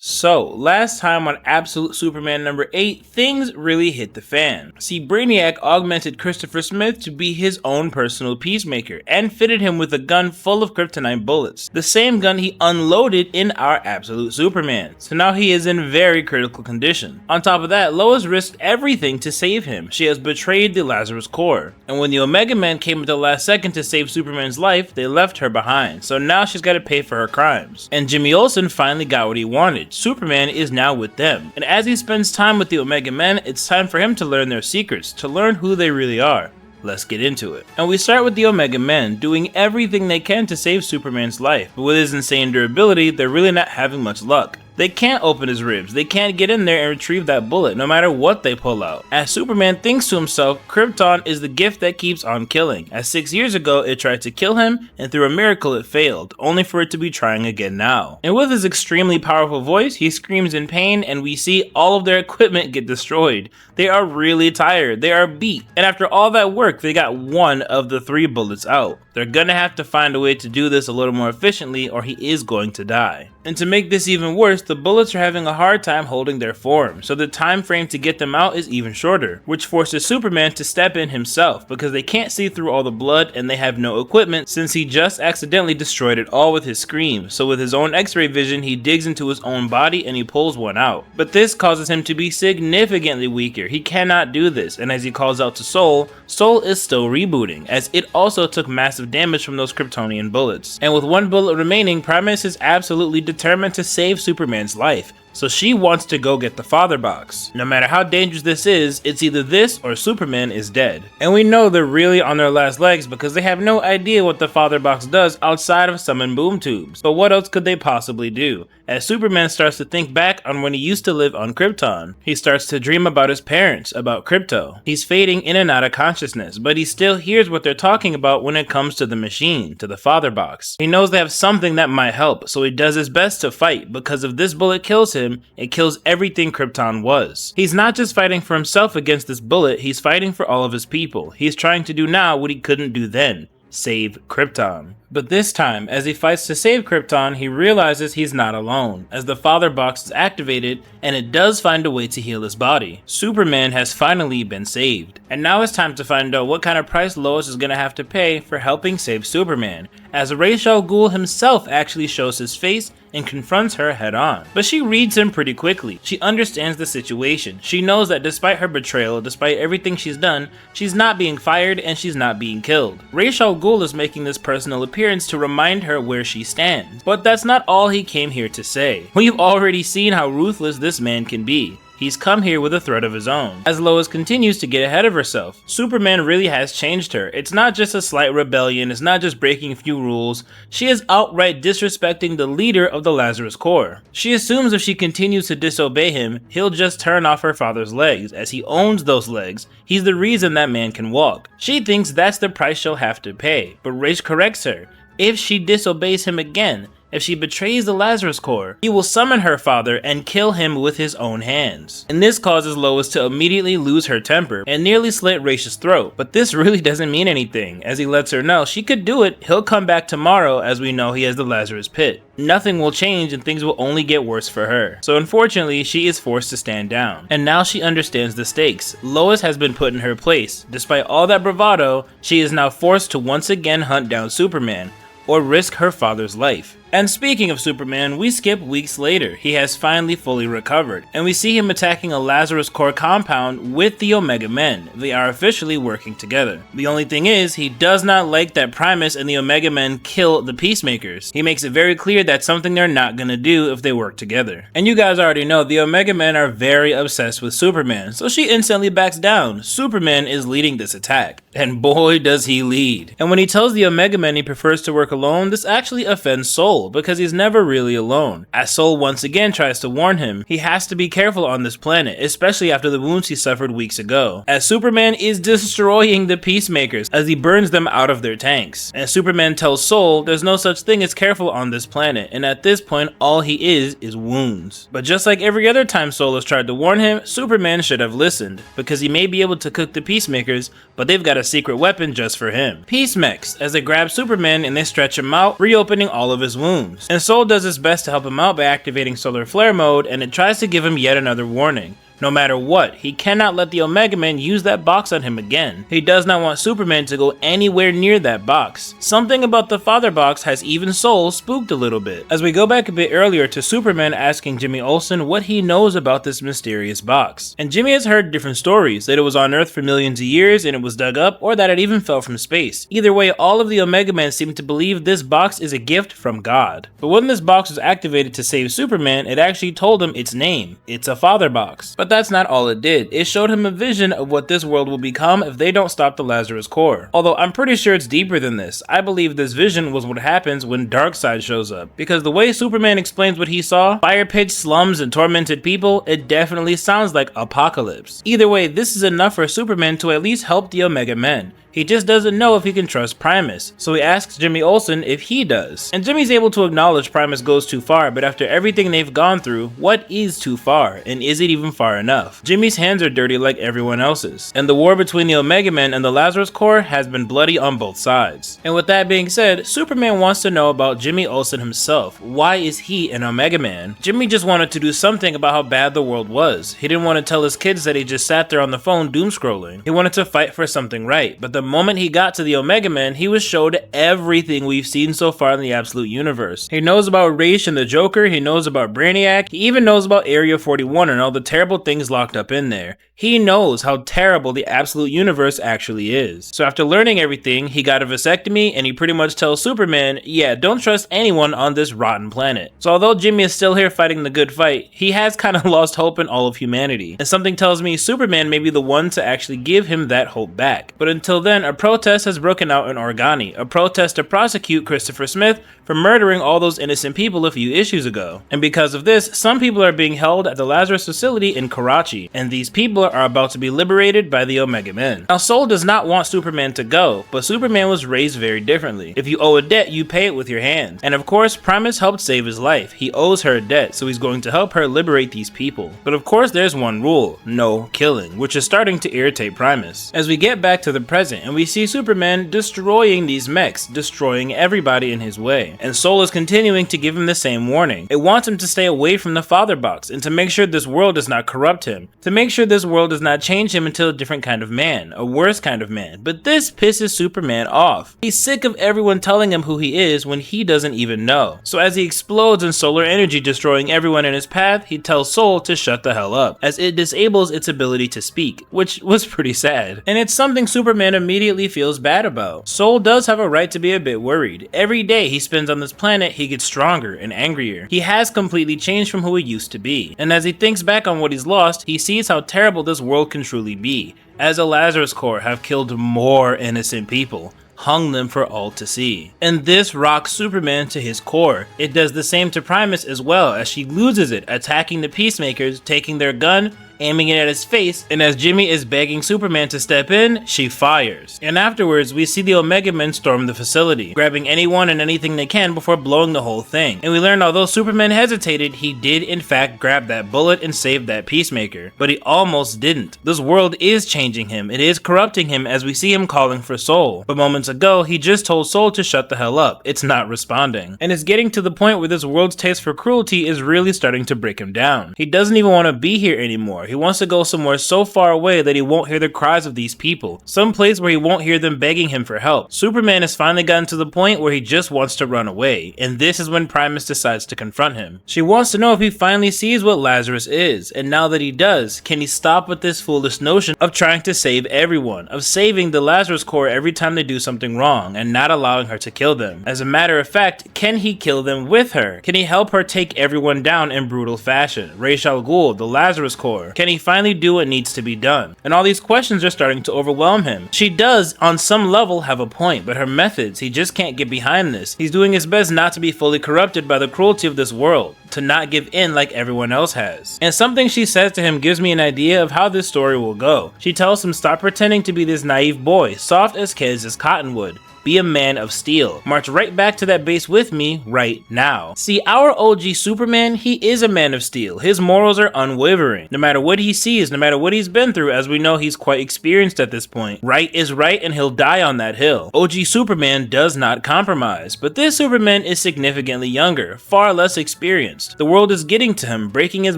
So, last time on Absolute Superman number 8, things really hit the fan. See, Brainiac augmented Christopher Smith to be his own personal peacemaker, and fitted him with a gun full of kryptonite bullets, the same gun he unloaded in our Absolute Superman. So now he is in very critical condition. On top of that, Lois risked everything to save him. She has betrayed the Lazarus Corps, and when the Omega Men came at the last second to save Superman's life, they left her behind, so now she's gotta pay for her crimes. And Jimmy Olsen finally got what he wanted. Superman is now with them, and as he spends time with the Omega Men, it's time for him to learn their secrets, to learn who they really are. Let's get into it. And we start with the Omega Men doing everything they can to save Superman's life, but with his insane durability, they're really not having much luck. They can't open his ribs, they can't get in there and retrieve that bullet no matter what they pull out. As Superman thinks to himself, Krypton is the gift that keeps on killing, as 6 years ago it tried to kill him and through a miracle it failed, only for it to be trying again now. And with his extremely powerful voice, he screams in pain and we see all of their equipment get destroyed. They are really tired, they are beat, and after all that work they got one of the 3 bullets out. They're gonna have to find a way to do this a little more efficiently or he is going to die. And to make this even worse, the bullets are having a hard time holding their form, so the time frame to get them out is even shorter, which forces Superman to step in himself because they can't see through all the blood and they have no equipment since he just accidentally destroyed it all with his scream. So with his own x-ray vision, he digs into his own body and he pulls one out. But this causes him to be significantly weaker. He cannot do this, and as he calls out to Soul, Soul is still rebooting, as it also took massive damage from those Kryptonian bullets. And with 1 bullet remaining, Primus is absolutely determined to save Superman's life, so she wants to go get the Father Box. No matter how dangerous this is, it's either this or Superman is dead. And we know they're really on their last legs because they have no idea what the Father Box does outside of summon boom tubes. But what else could they possibly do? As Superman starts to think back on when he used to live on Krypton, he starts to dream about his parents, about Krypto. He's fading in and out of consciousness, but he still hears what they're talking about when it comes to the machine, to the Father Box. He knows they have something that might help, so he does his best to fight, because if this bullet kills him, it kills everything Krypton was. He's not just fighting for himself against this bullet, he's fighting for all of his people. He's trying to do now what he couldn't do then. Save Krypton. But this time, as he fights to save Krypton, he realizes he's not alone, as the Father Box is activated and it does find a way to heal his body. Superman has finally been saved. And now it's time to find out what kind of price Lois is gonna have to pay for helping save Superman, as Ra's al Ghul himself actually shows his face and confronts her head on. But she reads him pretty quickly. She understands the situation. She knows that despite her betrayal, despite everything she's done, she's not being fired and she's not being killed. Ra's al Ghul is making this personal appearance to remind her where she stands. But that's not all he came here to say. We've already seen how ruthless this man can be. He's come here with a threat of his own. As Lois continues to get ahead of herself, Superman really has changed her. It's not just a slight rebellion, it's not just breaking a few rules, she is outright disrespecting the leader of the Lazarus Corps. She assumes if she continues to disobey him, he'll just turn off her father's legs, as he owns those legs. He's the reason that man can walk. She thinks that's the price she'll have to pay, but Ra's corrects her. If she disobeys him again, if she betrays the Lazarus Corps, he will summon her father and kill him with his own hands. And this causes Lois to immediately lose her temper and nearly slit Ra's throat, but this really doesn't mean anything, as he lets her know she could do it, he'll come back tomorrow, as we know he has the Lazarus Pit. Nothing will change and things will only get worse for her. So unfortunately, she is forced to stand down. And now she understands the stakes. Lois has been put in her place. Despite all that bravado, she is now forced to once again hunt down Superman, or risk her father's life. And speaking of Superman, we skip weeks later. He has finally fully recovered, and we see him attacking a Lazarus Corps compound with the Omega Men. They are officially working together. The only thing is, he does not like that Primus and the Omega Men kill the Peacemakers. He makes it very clear that's something they're not gonna do if they work together. And you guys already know the Omega Men are very obsessed with Superman, so she instantly backs down. Superman is leading this attack, and boy does he lead. And when he tells the Omega Men he prefers to work alone, this actually offends Soul, because he's never really alone. As Soul once again tries to warn him, he has to be careful on this planet, especially after the wounds he suffered weeks ago. As Superman is destroying the Peacemakers as he burns them out of their tanks. And Superman tells Soul there's no such thing as careful on this planet, and at this point all he is wounds. But just like every other time Soul has tried to warn him, Superman should have listened, because he may be able to cook the Peacemakers, but they've got a secret weapon just for him. Peacemechs, as they grab Superman and they stretch him out, reopening all of his wounds. wounds. And Soul does his best to help him out by activating Solar Flare mode, and it tries to give him yet another warning. No matter what, he cannot let the Omega Men use that box on him again. He does not want Superman to go anywhere near that box. Something about the Father Box has even Soul spooked a little bit. As we go back a bit earlier to Superman asking Jimmy Olsen what he knows about this mysterious box. And Jimmy has heard different stories, that it was on Earth for millions of years and it was dug up, or that it even fell from space. Either way, all of the Omega Men seem to believe this box is a gift from God. But when this box was activated to save Superman, it actually told him its name. It's a Father Box. But that's not all it did. It showed him a vision of what this world will become if they don't stop the Lazarus Core. Although I'm pretty sure it's deeper than this. I believe this vision was what happens when Darkseid shows up. Because the way Superman explains what he saw, fire pits, slums, and tormented people, it definitely sounds like apocalypse. Either way, this is enough for Superman to at least help the Omega Men. He just doesn't know if he can trust Primus, so he asks Jimmy Olsen if he does. And Jimmy's able to acknowledge Primus goes too far, but after everything they've gone through, what is too far, and is it even far enough? Jimmy's hands are dirty like everyone else's, and the war between the Omega Men and the Lazarus Core has been bloody on both sides. And with that being said, Superman wants to know about Jimmy Olsen himself. Why is he an Omega Man? Jimmy just wanted to do something about how bad the world was. He didn't want to tell his kids that he just sat there on the phone doom scrolling. He wanted to fight for something right, but the moment he got to the Omega Men, he was showed everything we've seen so far in the Absolute Universe. He knows about Raish and the Joker, he knows about Brainiac, he even knows about Area 41 and all the terrible things locked up in there. He knows how terrible the Absolute Universe actually is. So after learning everything, he got a vasectomy and he pretty much tells Superman, yeah, don't trust anyone on this rotten planet. So although Jimmy is still here fighting the good fight, he has kind of lost hope in all of humanity. And something tells me Superman may be the one to actually give him that hope back. But until then, a protest has broken out in Organi, a protest to prosecute Christopher Smith for murdering all those innocent people a few issues ago. And because of this, some people are being held at the Lazarus facility in Karachi, and these people are about to be liberated by the Omega Men. Now Soul does not want Superman to go, but Superman was raised very differently. If you owe a debt, you pay it with your hands. And of course, Primus helped save his life. He owes her a debt, so he's going to help her liberate these people. But of course there's one rule, no killing, which is starting to irritate Primus. As we get back to the present and we see Superman destroying these mechs, destroying everybody in his way. And Soul is continuing to give him the same warning. It wants him to stay away from the Father Box and to make sure this world does not corrupt him, to make sure this world does not change him into a different kind of man, a worse kind of man. But this pisses Superman off. He's sick of everyone telling him who he is when he doesn't even know. So as he explodes in solar energy destroying everyone in his path, he tells Soul to shut the hell up, as it disables its ability to speak, which was pretty sad. And it's something Superman immediately feels bad about. Soul does have a right to be a bit worried. Every day he spends on this planet, he gets stronger and angrier. He has completely changed from who he used to be. And as he thinks back on what he's lost, he sees how terrible this world can truly be, as the Lazarus Core have killed more innocent people, hung them for all to see. And this rocks Superman to his core. It does the same to Primus as well, as she loses it, attacking the Peacemakers, taking their gun, aiming it at his face, and as Jimmy is begging Superman to step in, she fires. And afterwards, we see the Omega Men storm the facility, grabbing anyone and anything they can before blowing the whole thing. And we learn although Superman hesitated, he did in fact grab that bullet and save that Peacemaker. But he almost didn't. This world is changing him, it is corrupting him as we see him calling for Soul. But moments ago, he just told Soul to shut the hell up. It's not responding. And it's getting to the point where this world's taste for cruelty is really starting to break him down. He doesn't even want to be here anymore. He wants to go somewhere so far away that he won't hear the cries of these people, some place where he won't hear them begging him for help. Superman has finally gotten to the point where he just wants to run away, and this is when Primus decides to confront him. She wants to know if he finally sees what Lazarus is, and now that he does, can he stop with this foolish notion of trying to save everyone, of saving the Lazarus Core every time they do something wrong, and not allowing her to kill them. As a matter of fact, can he kill them with her? Can he help her take everyone down in brutal fashion? Ra's al Ghul, the Lazarus Core. Can he finally do what needs to be done? And all these questions are starting to overwhelm him. She does, on some level, have a point, but her methods, he just can't get behind this. He's doing his best not to be fully corrupted by the cruelty of this world, to not give in like everyone else has. And something she says to him gives me an idea of how this story will go. She tells him stop pretending to be this naive boy, soft as kids as cottonwood. be a man of steel. March right back to that base with me right now. See, our OG Superman, he is a man of steel. His morals are unwavering. No matter what he sees, no matter what he's been through, as we know he's quite experienced at this point. Right is right and he'll die on that hill. OG Superman does not compromise, but this Superman is significantly younger, far less experienced. The world is getting to him, breaking his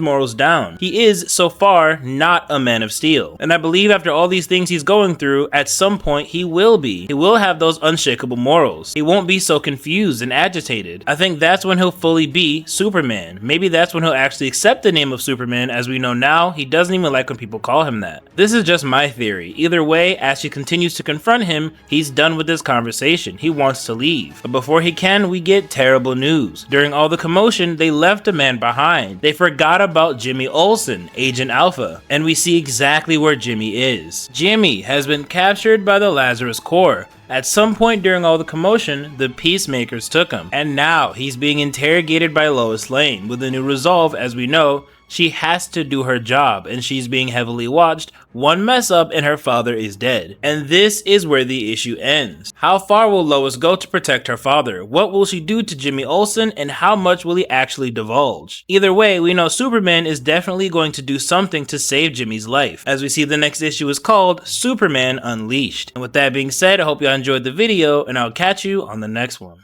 morals down. He is, so far, not a man of steel. And I believe after all these things he's going through, at some point he will be. He will have those unshakable morals. He won't be so confused and agitated. I think that's when he'll fully be Superman. Maybe that's when he'll actually accept the name of Superman. As we know now, he doesn't even like when people call him that. This is just my theory. Either way, as she continues to confront him, he's done with this conversation. He wants to leave. But before he can, we get terrible news. During all the commotion, they left a man behind. They forgot about Jimmy Olsen, Agent Alpha, and we see exactly where Jimmy is. Jimmy has been captured by the Lazarus Corps. At some point during all the commotion, the Peacemakers took him, and now he's being interrogated by Lois Lane. With a new resolve, as we know, she has to do her job, and she's being heavily watched. One mess up and her father is dead. And this is where the issue ends. How far will Lois go to protect her father? What will she do to Jimmy Olsen, and how much will he actually divulge? Either way, we know Superman is definitely going to do something to save Jimmy's life. As we see, the next issue is called Superman Unleashed. And with that being said, I hope you all enjoyed the video, and I'll catch you on the next one.